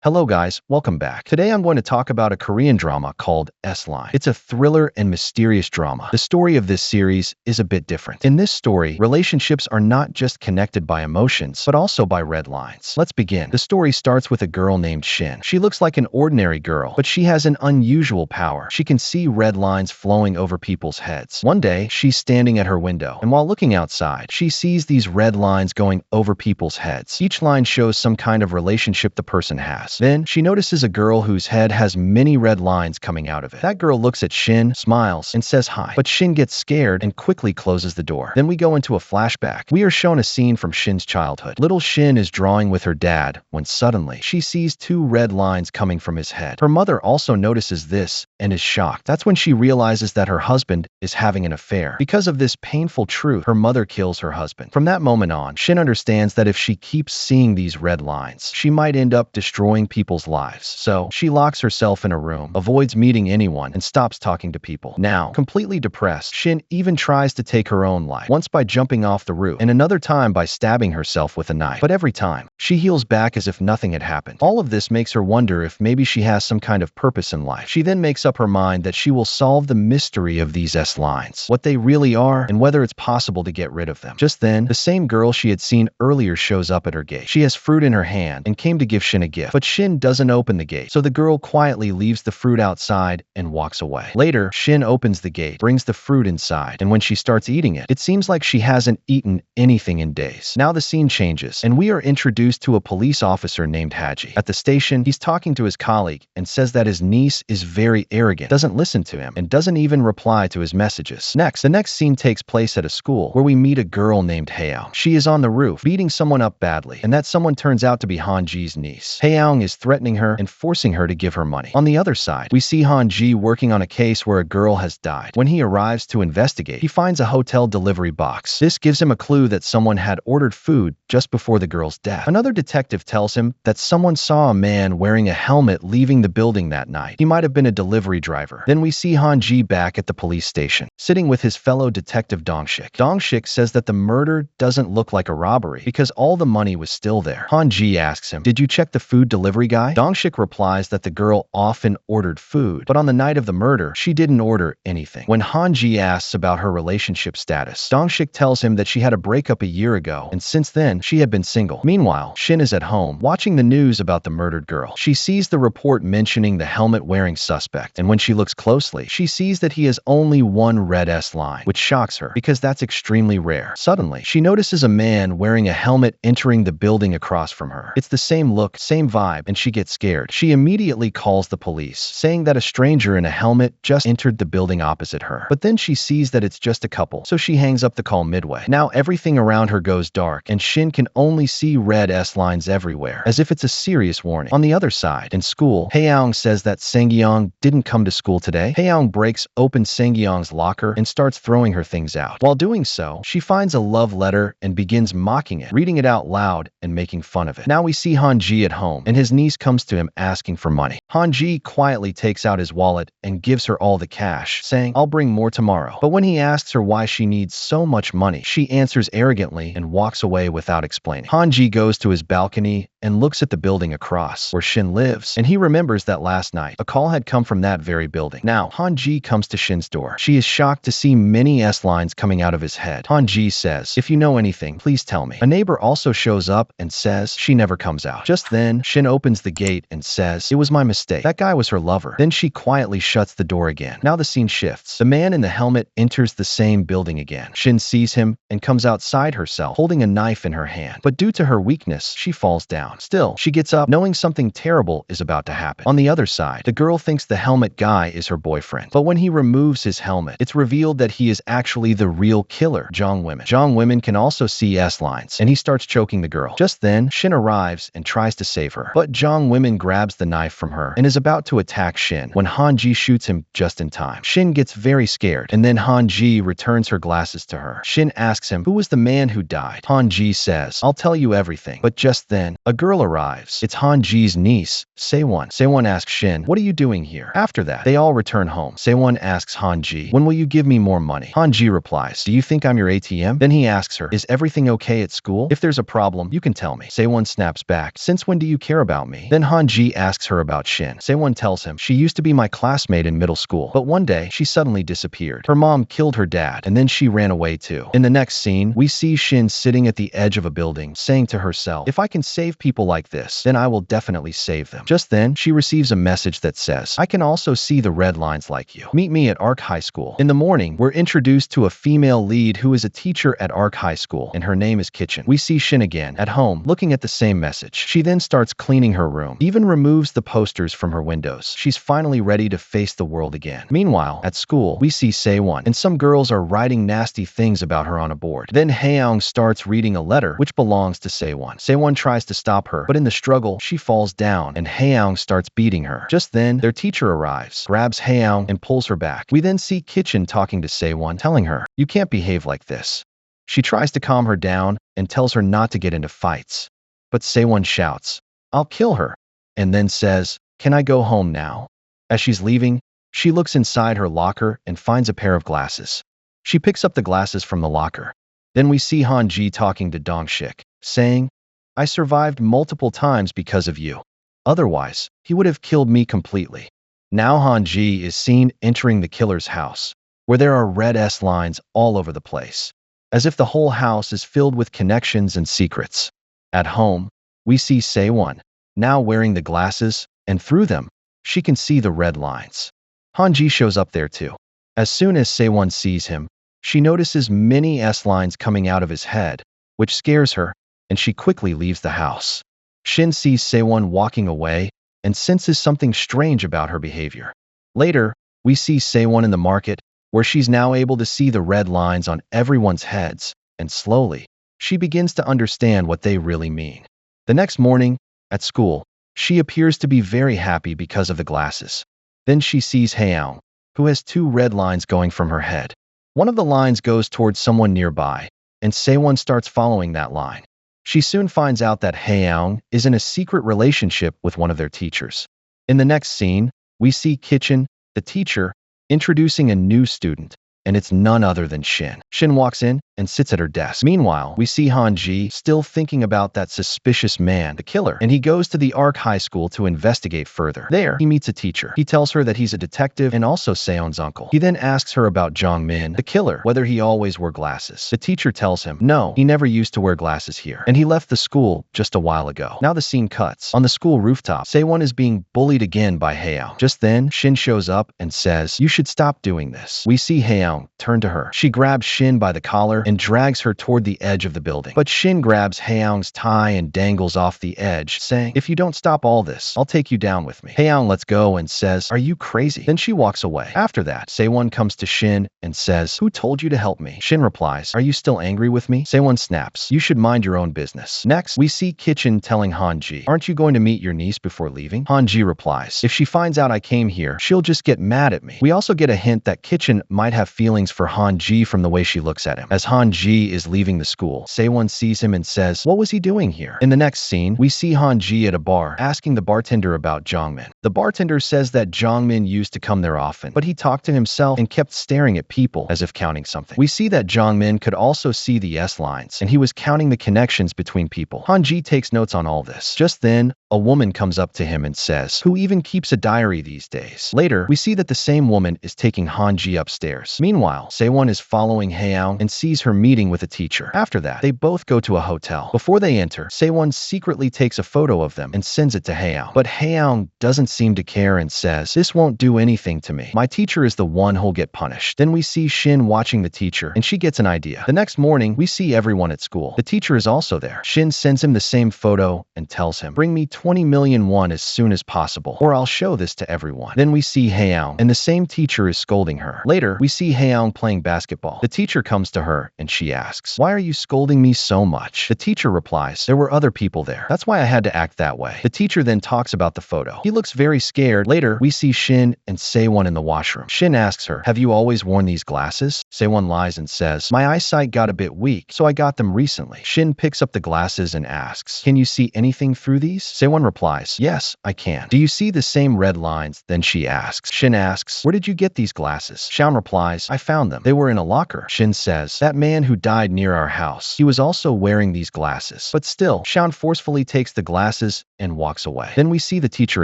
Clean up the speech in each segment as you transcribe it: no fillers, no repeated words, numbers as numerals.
Hello guys, welcome back. Today I'm going to talk about a Korean drama called S-Line. It's a thriller and mysterious drama. The story of this series is a bit different. In this story, relationships are not just connected by emotions, but also by red lines. Let's begin. The story starts with a girl named Shin. She looks like an ordinary girl, but she has an unusual power. She can see red lines flowing over people's heads. One day, she's standing at her window, and while looking outside, she sees these red lines going over people's heads. Each line shows some kind of relationship the person has. Then, she notices a girl whose head has many red lines coming out of it. That girl looks at Shin, smiles, and says hi. But Shin gets scared and quickly closes the door. Then we go into a flashback. We are shown a scene from Shin's childhood. Little Shin is drawing with her dad when suddenly she sees two red lines coming from his head. Her mother also notices this and is shocked. That's when she realizes that her husband is having an affair. Because of this painful truth, her mother kills her husband. From that moment on, Shin understands that if she keeps seeing these red lines, she might end up destroying people's lives. So, she locks herself in a room, avoids meeting anyone, and stops talking to people. Now, completely depressed, Shin even tries to take her own life, once by jumping off the roof, and another time by stabbing herself with a knife. But every time, she heals back as if nothing had happened. All of this makes her wonder if maybe she has some kind of purpose in life. She then makes up her mind that she will solve the mystery of these S-lines, what they really are, and whether it's possible to get rid of them. Just then, the same girl she had seen earlier shows up at her gate. She has fruit in her hand and came to give Shin a gift, but Shin doesn't open the gate, so the girl quietly leaves the fruit outside and walks away. Later, Shin opens the gate, brings the fruit inside, and when she starts eating it, it seems like she hasn't eaten anything in days. Now the scene changes, and we are introduced to a police officer named Haji. At the station, he's talking to his colleague and says that his niece is very arrogant, doesn't listen to him, and doesn't even reply to his messages. The next scene takes place at a school where we meet a girl named Haeyoung. She is on the roof, beating someone up badly, and that someone turns out to be Han Ji's niece. Haeyoung is threatening her and forcing her to give her money. On the other side, we see Han Ji working on a case where a girl has died. When he arrives to investigate, he finds a hotel delivery box. This gives him a clue that someone had ordered food just before the girl's death. Another detective tells him that someone saw a man wearing a helmet leaving the building that night. He might have been a delivery driver. Then we see Han Ji back at the police station, sitting with his fellow detective Dong-shik. Dong-shik says that the murder doesn't look like a robbery because all the money was still there. Han Ji asks him, "Did you check the food delivery guy?" Dong-shik replies that the girl often ordered food, but on the night of the murder, she didn't order anything. When Han Ji asks about her relationship status, Dong-shik tells him that she had a breakup a year ago, and since then, she had been single. Meanwhile, Shin is at home, watching the news about the murdered girl. She sees the report mentioning the helmet-wearing suspect, and when she looks closely, she sees that he has only one red S-line, which shocks her, because that's extremely rare. Suddenly, she notices a man wearing a helmet entering the building across from her. It's the same look, same vibe, and she gets scared. She immediately calls the police, saying that a stranger in a helmet just entered the building opposite her. But then she sees that it's just a couple, so she hangs up the call midway. Now everything around her goes dark, and Shin can only see red S-lines everywhere, as if it's a serious warning. On the other side, in school, Haeyoung says that Sang-yeong didn't come to school today. Haeyoung breaks open Sang-yeong's locker and starts throwing her things out. While doing so, she finds a love letter and begins mocking it, reading it out loud and making fun of it. Now we see Han Ji at home, and his niece comes to him asking for money. Han Ji quietly takes out his wallet and gives her all the cash, saying, "I'll bring more tomorrow." But when he asks her why she needs so much money, she answers arrogantly and walks away without explaining. Han Ji goes to his balcony and looks at the building across where Shin lives, and he remembers that last night, a call had come from that very building. Now, Han Ji comes to Shin's door. She is shocked to see many S-lines coming out of his head. Han Ji says, "If you know anything, please tell me." A neighbor also shows up and says she never comes out. Just then, Shin opens the gate and says, "It was my mistake. That guy was her lover." Then she quietly shuts the door again. Now the scene shifts. The man in the helmet enters the same building again. Shin sees him and comes outside herself, holding a knife in her hand. But due to her weakness, she falls down. Still, she gets up, knowing something terrible is about to happen. On the other side, the girl thinks the helmet guy is her boyfriend. But when he removes his helmet, it's revealed that he is actually the real killer, Jong Women. Jong Women can also see S-lines, and he starts choking the girl. Just then, Shin arrives and tries to save her. But Jong Women grabs the knife from her and is about to attack Shin when Han Ji shoots him just in time. Shin gets very scared, and then Han Ji returns her glasses to her. Shin asks him, "Who was the man who died?" Han Ji says, "I'll tell you everything." But just then, a girl arrives. It's Han Ji's niece, Saewon. Saewon asks Shin, "What are you doing here?" After that, they all return home. Saewon asks Han Ji, "When will you give me more money?" Han Ji replies, "Do you think I'm your ATM?" Then he asks her, "Is everything okay at school? If there's a problem, you can tell me." Saewon snaps back, "Since when do you care about about me. Then Han Ji asks her about Shin. Sewon tells him, she used to be my classmate in middle school, but one day she suddenly disappeared. Her mom killed her dad, and then she ran away too. In the next scene, we see Shin sitting at the edge of a building, saying to herself, if I can save people like this, then I will definitely save them. Just then, she receives a message that says, I can also see the red lines like you. Meet me at Arc High School. In the morning, we're introduced to a female lead who is a teacher at Arc High School, and her name is Kitchen. We see Shin again, at home, looking at the same message. She then starts cleaning her room, even removes the posters from her windows. She's finally ready to face the world again. Meanwhile, at school, we see Sewon, and some girls are writing nasty things about her on a board. Then Haeyoung starts reading a letter which belongs to Sewon. Sewon tries to stop her, but in the struggle, she falls down, and Haeyoung starts beating her. Just then, their teacher arrives, grabs Haeyoung, and pulls her back. We then see Kitchen talking to Sewon, telling her, you can't behave like this. She tries to calm her down and tells her not to get into fights. But Sewon shouts, I'll kill her, and then says, can I go home now? As she's leaving, she looks inside her locker and finds a pair of glasses. She picks up the glasses from the locker. Then we see Han Ji talking to Dong-shik, saying, I survived multiple times because of you. Otherwise, he would have killed me completely. Now Han Ji is seen entering the killer's house, where there are red S lines all over the place, as if the whole house is filled with connections and secrets. At home, we see Sewon, now wearing the glasses, and through them, she can see the red lines. Han Ji shows up there too. As soon as Sewon sees him, she notices many S lines coming out of his head, which scares her, and she quickly leaves the house. Shin sees Sewon walking away and senses something strange about her behavior. Later, we see Sewon in the market, where she's now able to see the red lines on everyone's heads, and slowly, she begins to understand what they really mean. The next morning, at school, she appears to be very happy because of the glasses. Then she sees Haeyoung, who has 2 red lines going from her head. One of the lines goes towards someone nearby, and Sewon starts following that line. She soon finds out that Haeyoung is in a secret relationship with one of their teachers. In the next scene, we see Kitchen, the teacher, introducing a new student, and it's none other than Shin. Shin walks in and sits at her desk. Meanwhile, we see Han Ji still thinking about that suspicious man, the killer, and he goes to the Arc High School to investigate further. There, he meets a teacher. He tells her that he's a detective and also Sewon's uncle. He then asks her about Jong-min, the killer, whether he always wore glasses. The teacher tells him, no, he never used to wear glasses here, and he left the school just a while ago. Now the scene cuts. On the school rooftop, Sewon is being bullied again by Haeyoung. Just then, Shin shows up and says, you should stop doing this. We see Haeyoung turn to her. She grabs Shin by the collar and drags her toward the edge of the building. But Shin grabs Haeyoung's tie and dangles off the edge, saying, if you don't stop all this, I'll take you down with me. Haeyoung lets go and says, are you crazy? Then she walks away. After that, Sewon comes to Shin and says, who told you to help me? Shin replies, are you still angry with me? Sewon snaps, you should mind your own business. Next, we see Kitchen telling Han Ji, aren't you going to meet your niece before leaving? Han Ji replies, if she finds out I came here, she'll just get mad at me. We also get a hint that Kitchen might have feelings for Han Ji from the way she looks at him. As Han Ji is leaving the school, Sewon sees him and says, what was he doing here? In the next scene, we see Han Ji at a bar, asking the bartender about Jongmin. The bartender says that Jongmin used to come there often, but he talked to himself and kept staring at people as if counting something. We see that Jongmin could also see the S lines, and he was counting the connections between people. Han Ji takes notes on all this. Just then, a woman comes up to him and says, who even keeps a diary these days? Later, we see that the same woman is taking Han Ji upstairs. Meanwhile, Sewon is following Haeyoung and sees her meeting with a teacher. After that, they both go to a hotel. Before they enter, Sewon secretly takes a photo of them and sends it to Haeyoung. But Haeyoung doesn't seem to care and says, this won't do anything to me. My teacher is the one who'll get punished. Then we see Shin watching the teacher, and she gets an idea. The next morning, we see everyone at school. The teacher is also there. Shin sends him the same photo and tells him, bring me 20 million won as soon as possible, or I'll show this to everyone. Then we see Haeyoung, and the same teacher is scolding her. Later, we see Haeyoung playing basketball. The teacher comes to her, and she asks, why are you scolding me so much? The teacher replies, there were other people there. That's why I had to act that way. The teacher then talks about the photo. He looks very scared. Later, we see Shin and Sewon in the washroom. Shin asks her, have you always worn these glasses? Sewon lies and says, my eyesight got a bit weak, so I got them recently. Shin picks up the glasses and asks, can you see anything through these? Sewon replies, yes, I can. Do you see the same red lines? Then she asks. Shin asks, where did you get these glasses? Shan replies, I found them. They were in a locker. Shin says, that may man who died near our house. He was also wearing these glasses. But still, Shaun forcefully takes the glasses and walks away. Then we see the teacher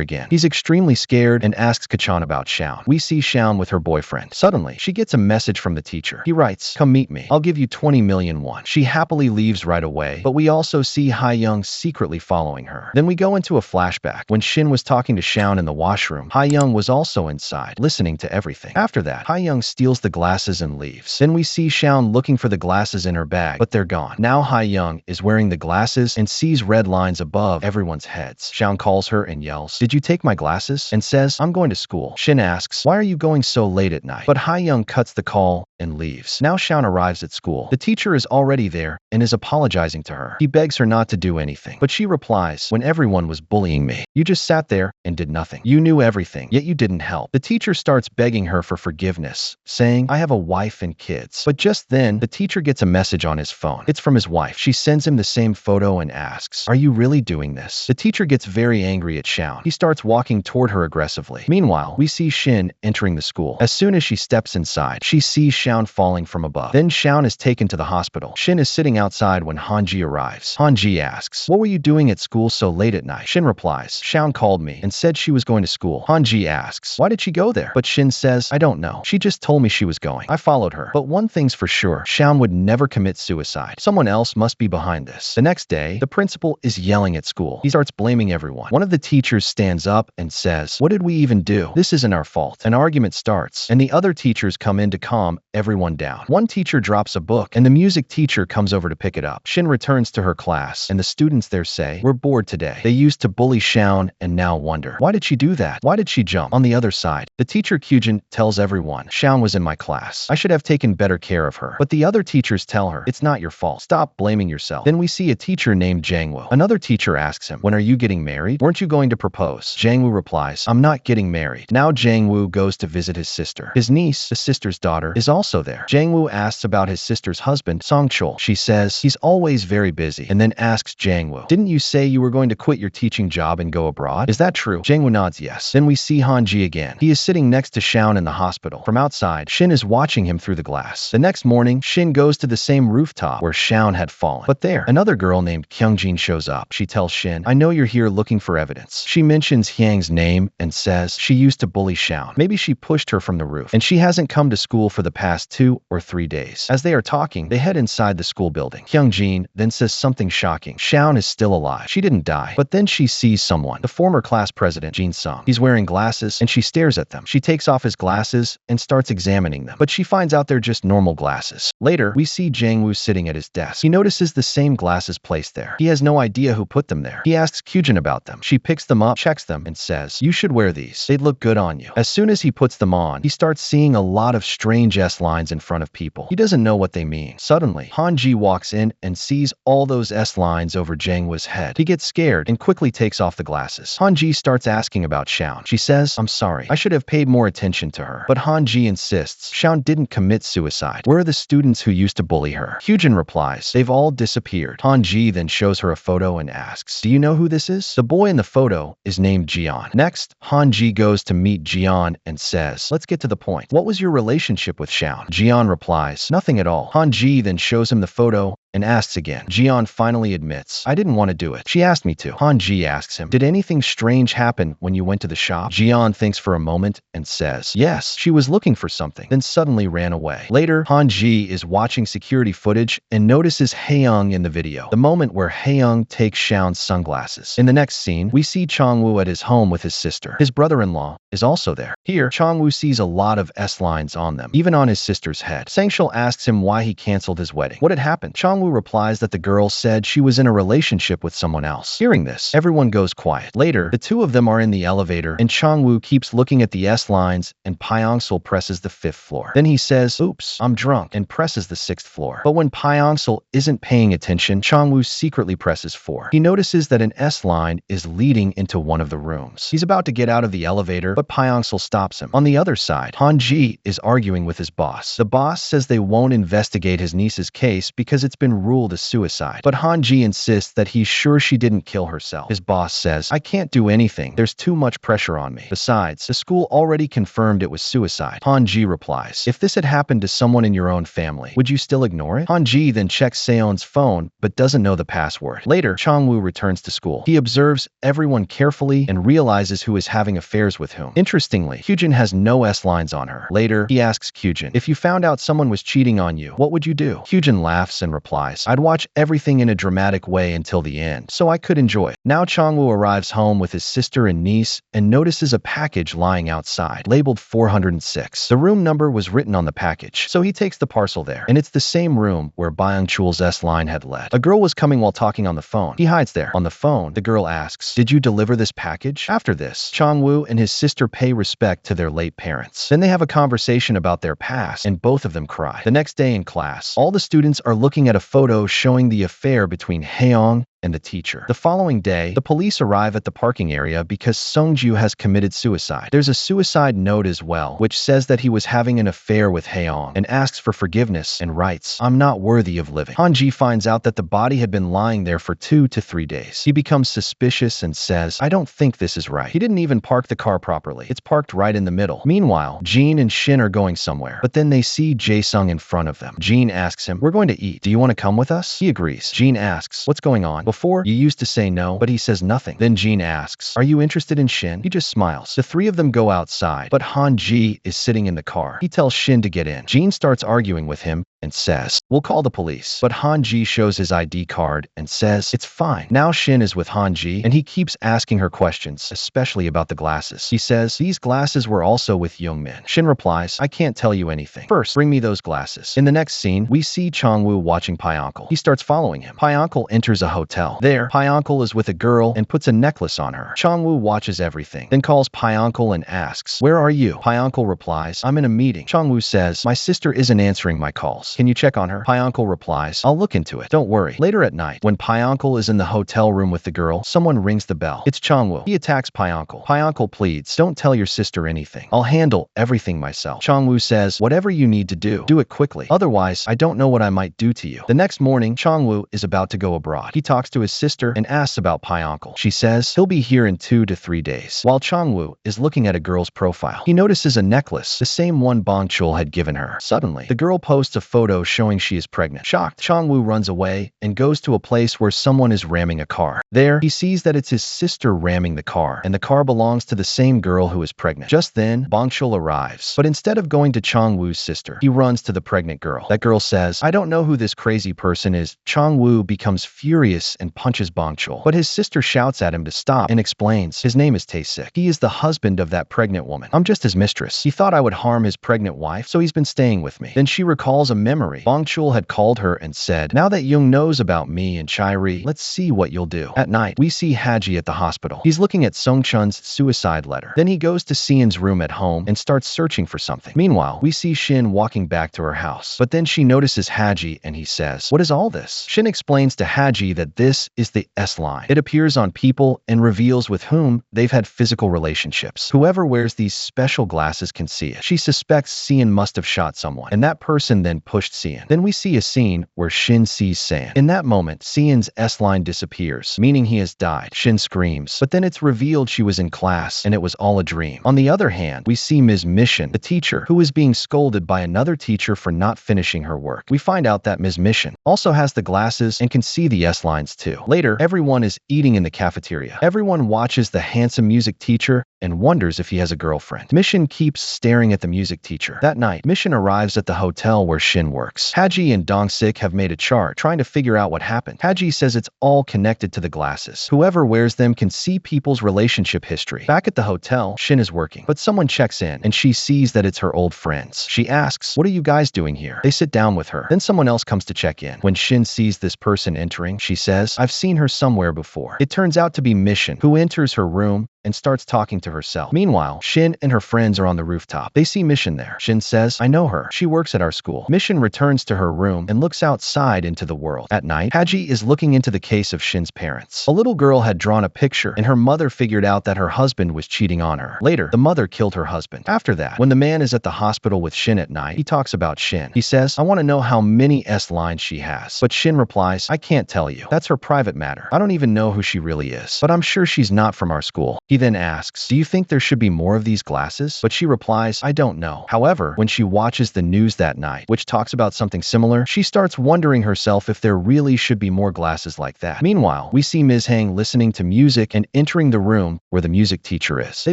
again. He's extremely scared and asks Kachan about Shaun. We see Shaun with her boyfriend. Suddenly, she gets a message from the teacher. He writes, "Come meet me. I'll give you 20 million won." She happily leaves right away, but we also see Ha-young secretly following her. Then we go into a flashback. When Shin was talking to Shaun in the washroom, Ha-young was also inside, listening to everything. After that, Ha-young steals the glasses and leaves. Then we see Shaun looking for the glasses in her bag, but they're gone. Now Ha-young is wearing the glasses and sees red lines above everyone's heads. Shaun calls her and yells, "Did you take my glasses?" and says, "I'm going to school." Shin asks, "Why are you going so late at night?" But Ha-young cuts the call and leaves. Now Shaun arrives at school. The teacher is already there and is apologizing to her. He begs her not to do anything, but she replies, "When everyone was bullying me, you just sat there and did nothing. You knew everything, yet you didn't help." The teacher starts begging her for forgiveness, saying, "I have a wife and kids." But just then, the teacher gets a message on his phone. It's from his wife. She sends him the same photo and asks, "Are you really doing this?" The teacher gets very angry at Shaun. He starts walking toward her aggressively. Meanwhile, we see Shin entering the school. As soon as she steps inside, she sees Shaun falling from above. Then Shaun is taken to the hospital. Shin is sitting outside when Han Ji arrives. Han Ji asks, "What were you doing at school so late at night?" Shin replies, "Shaun called me and said she was going to school." Han Ji asks, "Why did she go there?" But Shin says, "I don't know. She just told me she was going. I followed her. But one thing's for sure, Shaun would never commit suicide. Someone else must be behind this." The next day, the principal is yelling at school. He starts blaming everyone. One of the teachers stands up and says, "What did we even do? This isn't our fault." An argument starts, and the other teachers come in to calm everyone down. One teacher drops a book, and the music teacher comes over to pick it up. Shin returns to her class, and the students there say, "We're bored today." They used to bully Shaun and now wonder, why did she do that? Why did she jump? On the other side, the teacher Gyu-jin tells everyone, "Shaun was in my class. I should have taken better care of her." But the other teachers tell her, "It's not your fault. Stop blaming yourself." Then we see a teacher named Jang-woo. Another teacher asks him, "When are you getting married? Weren't you going to propose?" Jang-woo replies, "I'm not getting married." Now Jang-woo goes to visit his sister. His niece, the sister's daughter, is also there. Jang-woo asks about his sister's husband, Song-chul. She says, "He's always very busy," and then asks Jang-woo, "Didn't you say you were going to quit your teaching job and go abroad? Is that true?" Jang-woo nods yes. Then we see Han Ji again. He is sitting next to Shaun in the hospital. From outside, Shin is watching him through the glass. The next morning, Shin goes to the same rooftop where Shaun had fallen. But there, another girl named Kyung-jin shows up. She tells Shin, "I know you're here looking for evidence." She mentions Hyang's name and says she used to bully Shaun. Maybe she pushed her from the roof, and she hasn't come to school for the past 2 or 3 days. As they are talking, they head inside the school building. Kyung-jin then says something shocking. Shaun is still alive. She didn't die. But then she sees someone, the former class president, Jin-sung. He's wearing glasses, and she stares at them. She takes off his glasses and starts examining them, but she finds out they're just normal glasses. Later, we see Jang-woo sitting at his desk. He notices the same glasses placed there. He has no idea who put them there. He asks Gyu-jin about them. She picks them up, checks them, and says, "You should wear these. They'd look good on you." As soon as he puts them on, he starts seeing a lot of strange S-lines in front of people. He doesn't know what they mean. Suddenly, Han Ji walks in and sees all those S-lines over Jang-woo's head. He gets scared and quickly takes off the glasses. Han Ji starts asking about Shaun. She says, "I'm sorry. I should have paid more attention to her." But Han Ji insists Shaun didn't commit suicide. "Where are the students who used to bully her?" Gyu-jin replies, "They've all disappeared." Han Ji then shows her a photo and asks, "Do you know who this is?" The boy in the photo is named Jian. Next, Han Ji goes to meet Jian and says, "Let's get to the point. What was your relationship with Shaun?" Jian replies, "Nothing at all." Han Ji then shows him the photo and asks again. Jian finally admits, "I didn't want to do it. She asked me to." Han Ji asks him, "Did anything strange happen when you went to the shop?" Jian thinks for a moment and says, "Yes, she was looking for something, then suddenly ran away." Later, Han Ji is watching security footage and notices Hae-young in the video, the moment where Hae-young takes Shaun's sunglasses. In the next scene, we see Chong-woo at his home with his sister. His brother-in-law is also there. Here, Chong-woo sees a lot of S-lines on them, even on his sister's head. Sang-chul asks him why he canceled his wedding. What had happened? Chong-woo replies that the girl said she was in a relationship with someone else. Hearing this, everyone goes quiet. Later, the two of them are in the elevator, and Chong-woo keeps looking at the S-lines, and Pyong-sul presses the 5th floor. Then he says, "Oops, I'm drunk," and presses the 6th floor. But when Pyong-sul isn't paying attention, Chong-woo secretly presses 4. He notices that an S-line is leading into one of the rooms. He's about to get out of the elevator, but Pyong-sul stops him. On the other side, Han Ji is arguing with his boss. The boss says they won't investigate his niece's case because it's been been ruled a suicide. But Han Ji insists that he's sure she didn't kill herself. His boss says, I can't do anything. There's too much pressure on me. Besides, the school already confirmed it was suicide. Han Ji replies, if this had happened to someone in your own family, would you still ignore it? Han Ji then checks Seon's phone, but doesn't know the password. Later, Chang-woo returns to school. He observes everyone carefully and realizes who is having affairs with whom. Interestingly, Gyu-jin has no S-lines on her. Later, he asks Gyu-jin, if you found out someone was cheating on you, what would you do? Gyu-jin laughs and replies, I'd watch everything in a dramatic way until the end, so I could enjoy it. Now Chang-woo arrives home with his sister and niece and notices a package lying outside, labeled 406. The room number was written on the package, so he takes the parcel there, and it's the same room where Byung-chul's S-line had led. A girl was coming while talking on the phone. He hides there. On the phone, the girl asks, did you deliver this package? After this, Chang-woo and his sister pay respect to their late parents. Then they have a conversation about their past, and both of them cry. The next day in class, all the students are looking at a photo showing the affair between Haeyoung and the teacher. The following day, the police arrive at the parking area because Sung-ju has committed suicide. There's a suicide note as well, which says that he was having an affair with Haeyoung and asks for forgiveness and writes, I'm not worthy of living. Han Ji finds out that the body had been lying there for 2 to 3 days. He becomes suspicious and says, I don't think this is right. He didn't even park the car properly. It's parked right in the middle. Meanwhile, Jin and Shin are going somewhere, but then they see Jae-sung in front of them. Jin asks him, we're going to eat. Do you want to come with us? He agrees. Jin asks, what's going on? Before, you used to say no, but he says nothing. Then Jin asks, are you interested in Shin? He just smiles. The three of them go outside, but Han Ji is sitting in the car. He tells Shin to get in. Jin starts arguing with him and says, we'll call the police. But Han Ji shows his ID card and says, it's fine. Now Shin is with Han Ji, and he keeps asking her questions, especially about the glasses. He says, these glasses were also with Young-min. Shin replies, I can't tell you anything. First, bring me those glasses. In the next scene, we see Chang-woo watching Pyeonkel. He starts following him. Pyeonkel enters a hotel. There, Pyeonkel is with a girl and puts a necklace on her. Chang-woo watches everything, then calls Pyeonkel and asks, where are you? Pyeonkel replies, I'm in a meeting. Chang-woo says, my sister isn't answering my calls. Can you check on her? Pyeonkel replies, I'll look into it. Don't worry. Later at night, when Pyeonkel is in the hotel room with the girl, someone rings the bell. It's Chang-woo. He attacks Pyeonkel. Pyeonkel pleads, don't tell your sister anything. I'll handle everything myself. Chang-woo says, whatever you need to do it quickly. Otherwise, I don't know what I might do to you. The next morning, Chang-woo is about to go abroad. He talks to his sister and asks about Pyeonkel. She says, he'll be here in 2 to 3 days. While Chang-woo is looking at a girl's profile, he notices a necklace, the same one Bong-chul had given her. Suddenly, the girl posts a photo showing she is pregnant. Shocked, Chang-woo runs away and goes to a place where someone is ramming a car. There, he sees that it's his sister ramming the car, and the car belongs to the same girl who is pregnant. Just then, Bong-chul arrives, but instead of going to Chang-woo's sister, he runs to the pregnant girl. That girl says, I don't know who this crazy person is. Chang-woo becomes furious and punches Bong-chul, but his sister shouts at him to stop and explains, his name is Tae-sik. He is the husband of that pregnant woman. I'm just his mistress. He thought I would harm his pregnant wife, so he's been staying with me. Then she recalls a memory. Bong-chul had called her and said, now that Young knows about me and Chairi, let's see what you'll do. At night, we see Haji at the hospital. He's looking at Sung-chun's suicide letter. Then he goes to Seon's room at home and starts searching for something. Meanwhile, we see Shin walking back to her house. But then she notices Haji and he says, what is all this? Shin explains to Haji that this is the S-line. It appears on people and reveals with whom they've had physical relationships. Whoever wears these special glasses can see it. She suspects Seon must have shot someone, and that person then pushed Seon. Then we see a scene where Shin sees Seon. In that moment, Seon's S-line disappears, meaning he has died. Shin screams, but then it's revealed she was in class and it was all a dream. On the other hand, we see Ms. Mission, the teacher, who is being scolded by another teacher for not finishing her work. We find out that Ms. Mission also has the glasses and can see the S-lines too. Later, everyone is eating in the cafeteria. Everyone watches the handsome music teacher and wonders if he has a girlfriend. Mission keeps staring at the music teacher. That night, Mission arrives at the hotel where Shin works. Haji and Dong-sik have made a chart trying to figure out what happened. Haji says it's all connected to the glasses. Whoever wears them can see people's relationship history. Back at the hotel, Shin is working, but someone checks in and she sees that it's her old friends. She asks, what are you guys doing here? They sit down with her. Then someone else comes to check in. When Shin sees this person entering, she says, I've seen her somewhere before. It turns out to be Mission, who enters her room and starts talking to herself. Meanwhile, Shin and her friends are on the rooftop. They see Mission there. Shin says, I know her. She works at our school. Mission returns to her room and looks outside into the world. At night, Haji is looking into the case of Shin's parents. A little girl had drawn a picture, and her mother figured out that her husband was cheating on her. Later, the mother killed her husband. After that, when the man is at the hospital with Shin at night, he talks about Shin. He says, I want to know how many S-lines she has. But Shin replies, I can't tell you. That's her private matter. I don't even know who she really is. But I'm sure she's not from our school. He then asks, do you think there should be more of these glasses? But she replies, I don't know. However, when she watches the news that night, which talks about something similar, she starts wondering herself if there really should be more glasses like that. Meanwhile, we see Ms. Hang listening to music and entering the room where the music teacher is. They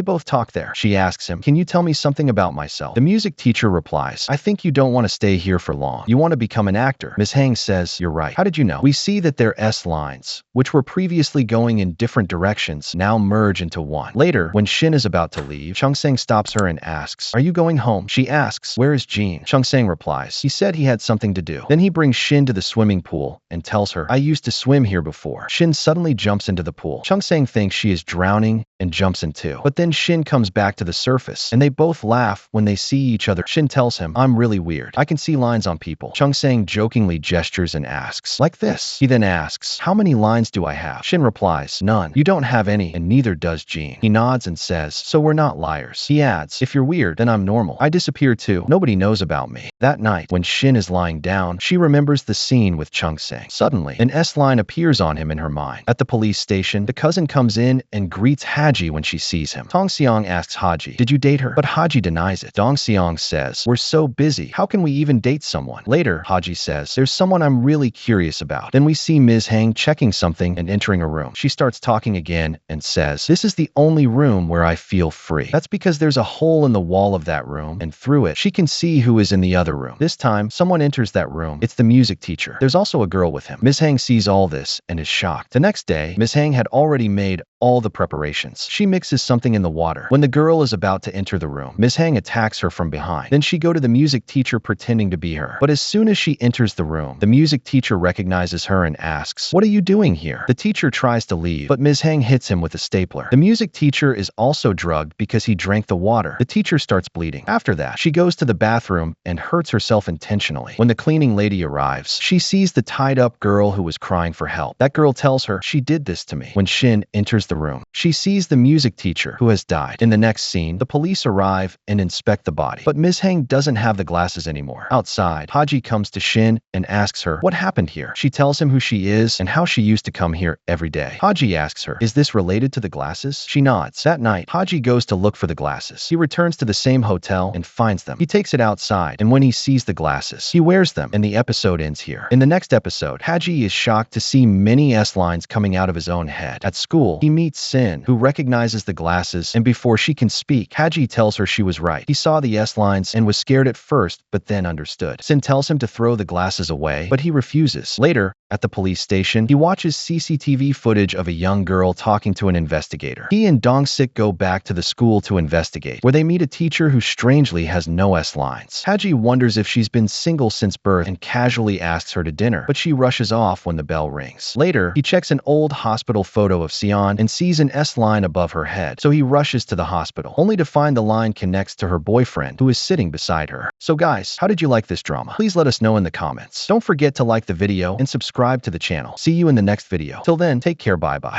both talk there. She asks him, can you tell me something about myself? The music teacher replies, I think you don't want to stay here for long. You want to become an actor. Ms. Hang says, you're right. How did you know? We see that their S-lines, which were previously going in different directions, now merge into one. Later, when Shin is about to leave, Chung-sang stops her and asks, are you going home? She asks, where is Jean? Chung-sang replies, he said he had something to do. Then he brings Shin to the swimming pool and tells her, I used to swim here before. Shin suddenly jumps into the pool. Chung-sang thinks she is drowning and jumps in too. But then Shin comes back to the surface, and they both laugh when they see each other. Shin tells him, I'm really weird. I can see lines on people. Chung-sang jokingly gestures and asks, like this. He then asks, how many lines do I have? Shin replies, none. You don't have any, and neither does Jean. He nods and says, so we're not liars. He adds, if you're weird, then I'm normal. I disappear too. Nobody knows about me. That night, when Shin is lying down, she remembers the scene with Chung-sang. Suddenly, an S-line appears on him in her mind. At the police station, the cousin comes in and greets Haji when she sees him. Dong-seong asks Haji, did you date her? But Haji denies it. Dong-seong says, we're so busy. How can we even date someone? Later, Haji says, there's someone I'm really curious about. Then we see Ms. Hang checking something and entering a room. She starts talking again and says, this is the only room where I feel free. That's because there's a hole in the wall of that room, and through it, she can see who is in the other room. This time, someone enters that room. It's the music teacher. There's also a girl with him. Ms. Hang sees all this and is shocked. The next day, Ms. Hang had already made all the preparations. She mixes something in the water. When the girl is about to enter the room, Ms. Hang attacks her from behind. Then she go to the music teacher pretending to be her. But as soon as she enters the room, the music teacher recognizes her and asks, what are you doing here? The teacher tries to leave, but Ms. Hang hits him with a stapler. The music teacher is also drugged because he drank the water. The teacher starts bleeding. After that, she goes to the bathroom and hurts herself intentionally. When the cleaning lady arrives, she sees the tied-up girl who was crying for help. That girl tells her, she did this to me. When Shin enters the room, she sees the music teacher who has died. In the next scene, the police arrive and inspect the body. But Ms. Hang doesn't have the glasses anymore. Outside, Haji comes to Shin and asks her, what happened here? She tells him who she is and how she used to come here every day. Haji asks her, is this related to the glasses? She nods. That night, Haji goes to look for the glasses. He returns to the same hotel and finds them. He takes it outside, and when he sees the glasses, he wears them, and the episode ends here. In the next episode, Haji is shocked to see many S-lines coming out of his own head. At school, he meets Sin, who recognizes the glasses, and before she can speak, Haji tells her she was right. He saw the S-lines and was scared at first, but then understood. Sin tells him to throw the glasses away, but he refuses. Later, at the police station, he watches CCTV footage of a young girl talking to an investigator. He and Dong-sik go back to the school to investigate, where they meet a teacher who strangely has no S-lines. Haji wonders if she's been single since birth and casually asks her to dinner, but she rushes off when the bell rings. Later, he checks an old hospital photo of Sion and sees an S-line above her head, so he rushes to the hospital, only to find the line connects to her boyfriend, who is sitting beside her. So guys, how did you like this drama? Please let us know in the comments. Don't forget to like the video and subscribe to the channel. See you in the next video. Till then, take care, bye-bye.